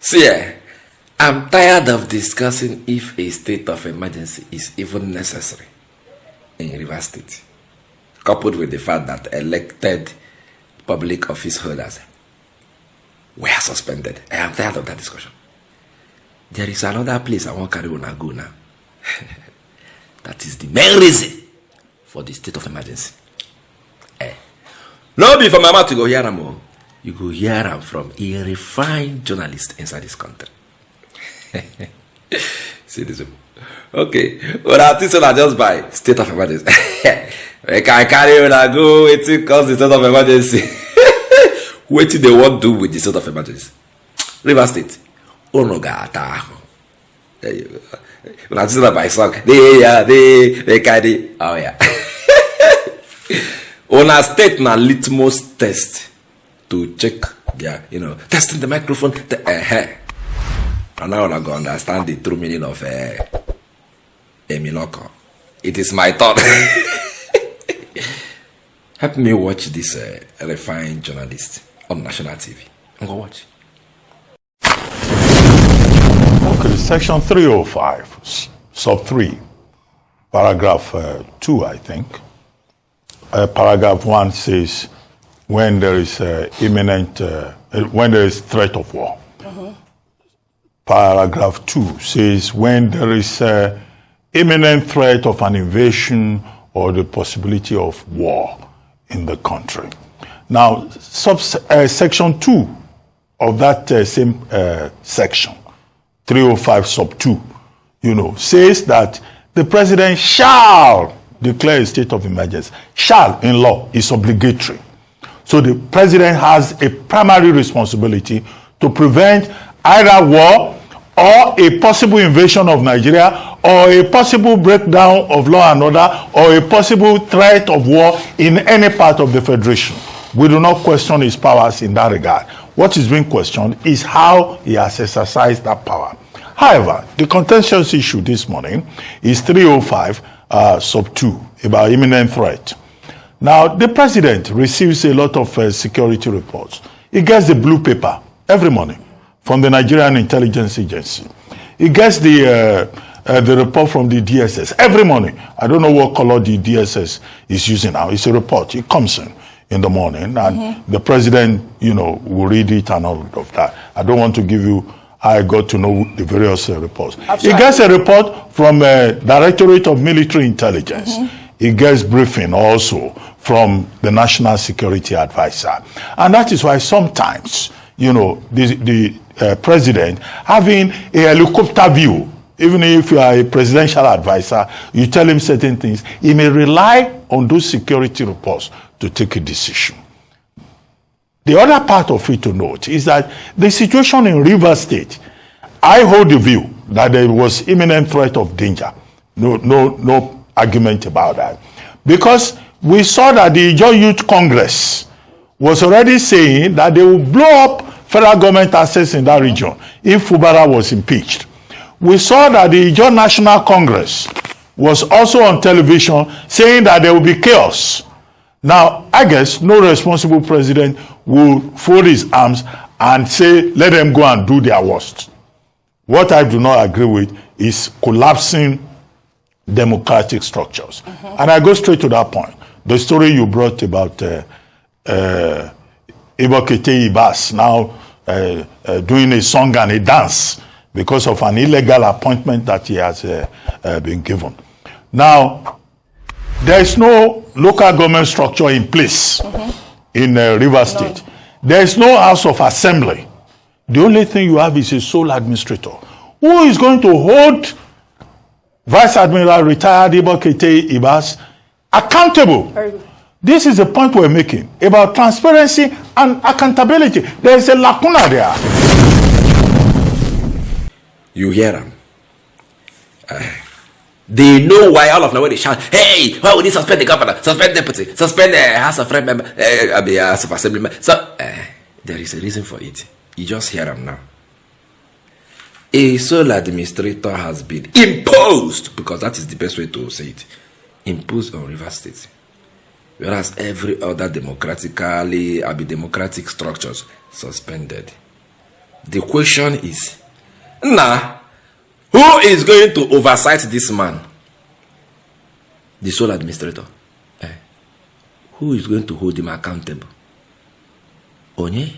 See, I'm tired of discussing if a state of emergency is even necessary in Rivers State, coupled with the fact that elected public office holders were suspended. I am tired of that discussion. There is another place I want to carry on and go now. That is the main reason for the state of emergency. No be for my mouth to go hear them. You go hear them from a refined journalist inside this country. See this one. Okay. Well, I think so that just by state of emergency. I can carry on and go. It's because the state of emergency. What do they want to do with the state of emergency? River State. Onogata. There you go. When I see that by song, they carry. Oh yeah. On a state na litmus test to check their, testing the microphone. And now I'm going to understand the true meaning of Emiloko. It is my thought. Help me watch this refined journalist on national TV. I'm going to watch. Okay, section 305, sub 3, paragraph 2, I think. Paragraph 1 says, when there is when there is threat of war. Paragraph 2 says, when there is imminent threat of an invasion or the possibility of war in the country. Now, section 2 of that same section, 305 sub 2, says that the president shall declare a state of emergency. Shall in law is obligatory. So the president has a primary responsibility to prevent either war or a possible invasion of Nigeria or a possible breakdown of law and order or a possible threat of war in any part of the federation. We do not question his powers in that regard. What is being questioned is how he has exercised that power. However, the contentious issue this morning is 305 sub 2 about imminent threat. Now, the president receives a lot of security reports. He gets the blue paper every morning from the Nigerian Intelligence Agency. He gets the report from the DSS every morning. I don't know what color the DSS is using now. It's a report. It comes in the morning, and the president, will read it and all of that. I don't want to give you. I got to know the various reports. He gets a report from Directorate of Military Intelligence. He gets briefing also from the National Security Advisor. And that is why sometimes, the president having a helicopter view, even if you are a presidential advisor, you tell him certain things, he may rely on those security reports to take a decision. The other part of it to note is that the situation in Rivers State, I hold the view that there was imminent threat of danger. No argument about that. Because we saw that the Ijaw Youth Congress was already saying that they will blow up federal government assets in that region if Fubara was impeached. We saw that the Ijaw National Congress was also on television saying that there will be chaos. Now, I guess no responsible president will fold his arms and say, let them go and do their worst. What I do not agree with is collapsing democratic structures. And I go straight to that point. The story you brought about Ibokete Ibas now doing a song and a dance because of an illegal appointment that he has been given. Now, there is no local government structure in place in Rivers State. There is no House of Assembly. The only thing you have is a sole administrator. Who is going to hold Vice Admiral retired Ibokete Ibas accountable? This is the point we're making about transparency and accountability. There is a lacuna there. You hear them. They know why all of them when they shout, hey, why would they suspend the governor, suspend deputy, suspend the House of Rep member, House of Assembly member. So, there is a reason for it. You just hear them now. A sole administrator has been imposed, because that is the best way to say it, imposed on Rivers State. Whereas every other democratic structures suspended. The question is, now, who is going to oversight this man? The sole administrator. Who is going to hold him accountable? Onye?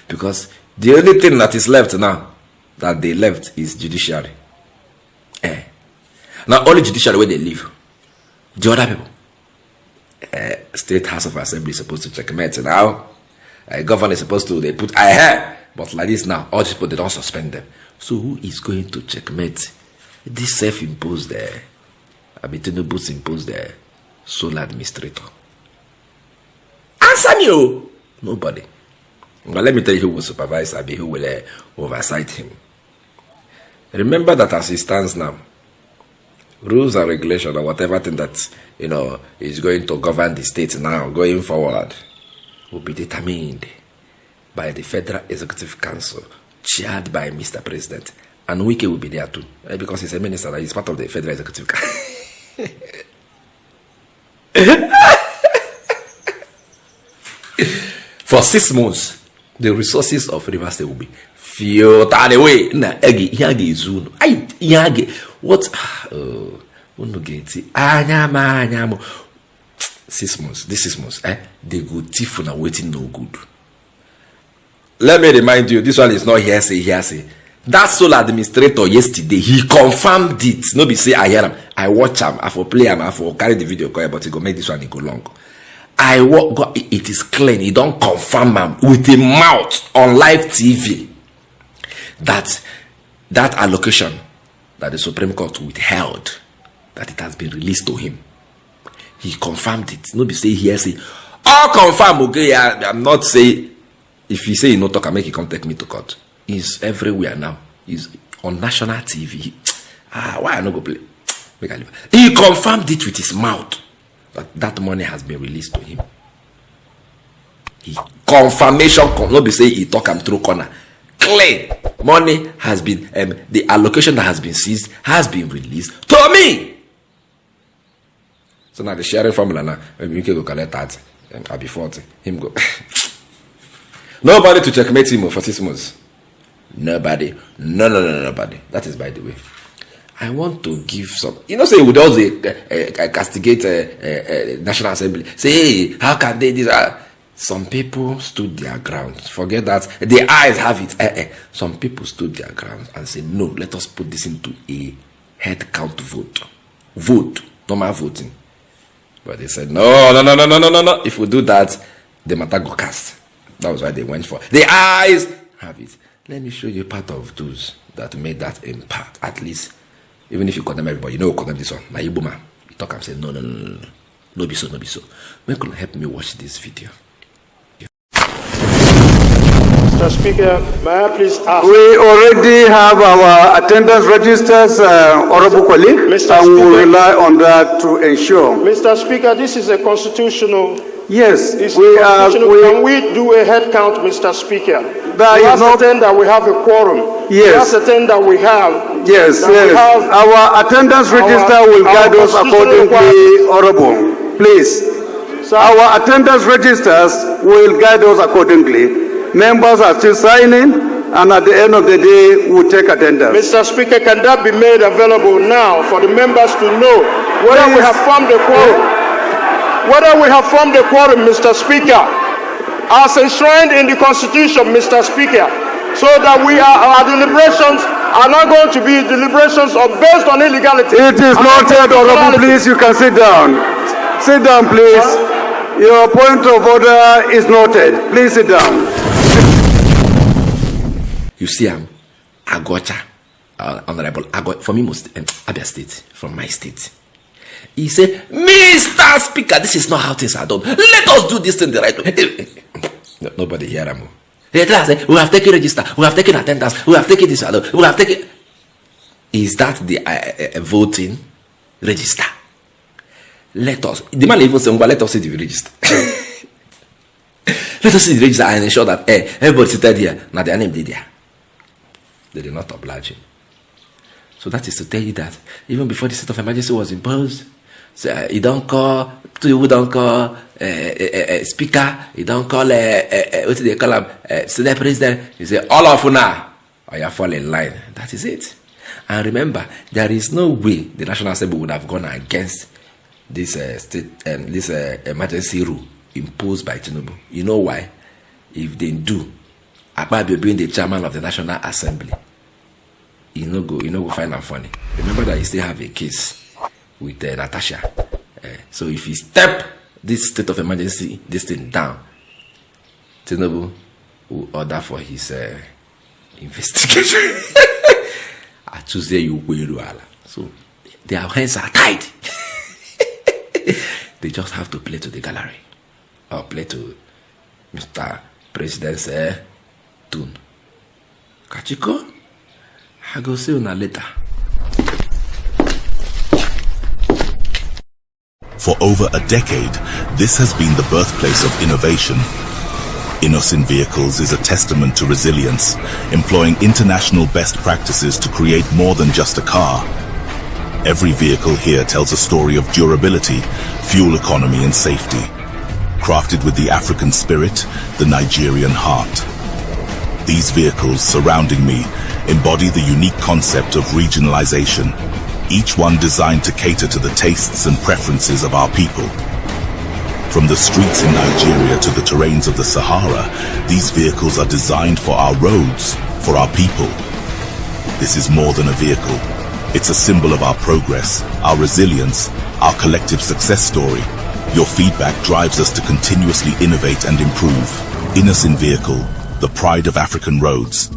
Because the only thing that is left now, that they left, is judiciary. Now, only judiciary where they live. The other people, State House of Assembly is supposed to checkmate now. Governor is supposed to, they put but like this now, all these people, they don't suspend them. So who is going to checkmate this self-imposed Tinubu's imposed sole administrator? Answer me. Nobody. But let me tell you who will supervise Abi, who will oversight him. Remember that as it stands now, rules and regulation or whatever thing that is going to govern the state now going forward will be determined by the Federal Executive Council, chaired by Mr. President. And Wike will be there too, because he's a minister, he's part of the Federal Executive Council. For 6 months, the resources of Rivers State will be filtered away. What? 6 months. This 6 months, they go thief and waiting no good. Let me remind you, this one is not hearsay. That sole administrator yesterday, he confirmed it. No be say I hear him, I watch him, I for play him, I for carry the video, but he go make this one go long. It is clean. He don't confirm him with a mouth on live TV that allocation that the Supreme Court withheld, that it has been released to him. He confirmed it. No be say hearsay. All confirm. Okay, I'm not saying. If he say he no talk, I make he come take me to court. He's everywhere now. He's on national TV. Why I no go play? He confirmed it with his mouth that money has been released to him. Confirmation, not be say he talk him through corner. Clear money has been the allocation that has been seized has been released to me. So now the sharing formula now, you can go collect 30 and I'll be 40. Him go. Nobody to checkmate him for 6 months. Nobody. Nobody. That is by the way. I want to give some. Say with all the castigate National Assembly. Say, hey, how can they do that? Some people stood their ground. Forget that. The eyes have it. Some people stood their ground and said, no, let us put this into a head count vote. Vote. Normal voting. But they said, no. If we do that, the matter go cast. That was why they went for. The eyes have it. Let me show you part of those that made that impact. At least, even if you condemn everybody, condemn this one. Now you boomer. You talk and say, no. No be so. When could help me watch this video? Mr. Speaker, may I please ask? We already have our attendance registers, honorable colleague, and we will rely on that to ensure. Mr. Speaker, this is a constitutional. Yes, can we do a head count, Mr. Speaker? We ascertain that we have a quorum. Yes. We ascertain that we have. Yes. Our attendance register will guide us accordingly, honorable. Please. Sir? Our attendance registers will guide us accordingly. Members are still signing, and at the end of the day, we'll take attendance. Mr. Speaker, can that be made available now for the members to know whether we have formed a quorum? Whether we have formed a quorum, Mr. Speaker, as enshrined in the Constitution, Mr. Speaker, so that our deliberations are not going to be deliberations based on illegality. It is noted, honorable. Please, you can sit down. Sit down, please. Your point of order is noted. Please sit down. You see, Agocha, Honorable Agocha, for me, Abia State, from my state. He said, Mr. Speaker, this is not how things are done. Let us do this thing the right way. Nobody hear him. We have taken register. We have taken attendance. We have taken this. We have taken. Is that the voting register? Let us. The man even said, let us see the register. Let us see the register and ensure that everybody seated here. Now their name did there. They did not oblige him. So that is to tell you that even before the state of emergency was imposed, So you don't call, you don't call speaker, you don't call, what do they call him, Senate president. You say, all of you now, or you fall in line. That is it. And remember, there is no way the National Assembly would have gone against this this emergency rule imposed by Tinubu. You know why? If they do, Akpabio being the chairman of the National Assembly, you know go find them funny. Remember that you still have a case with Natasha. So if he step this state of emergency, this thing down, Tinubu will order for his investigation. I choose you will. So their hands are tied. They just have to play to the gallery or play to Mr. President's tune. Kachiko, I go see you later. For over a decade, this has been the birthplace of innovation. Innoson Vehicles is a testament to resilience, employing international best practices to create more than just a car. Every vehicle here tells a story of durability, fuel economy and safety. Crafted with the African spirit, the Nigerian heart. These vehicles surrounding me embody the unique concept of regionalization, each one designed to cater to the tastes and preferences of our people. From the streets in Nigeria to the terrains of the Sahara, these vehicles are designed for our roads, for our people. This is more than a vehicle. It's a symbol of our progress, our resilience, our collective success story. Your feedback drives us to continuously innovate and improve. Innoson Vehicle, the pride of African roads.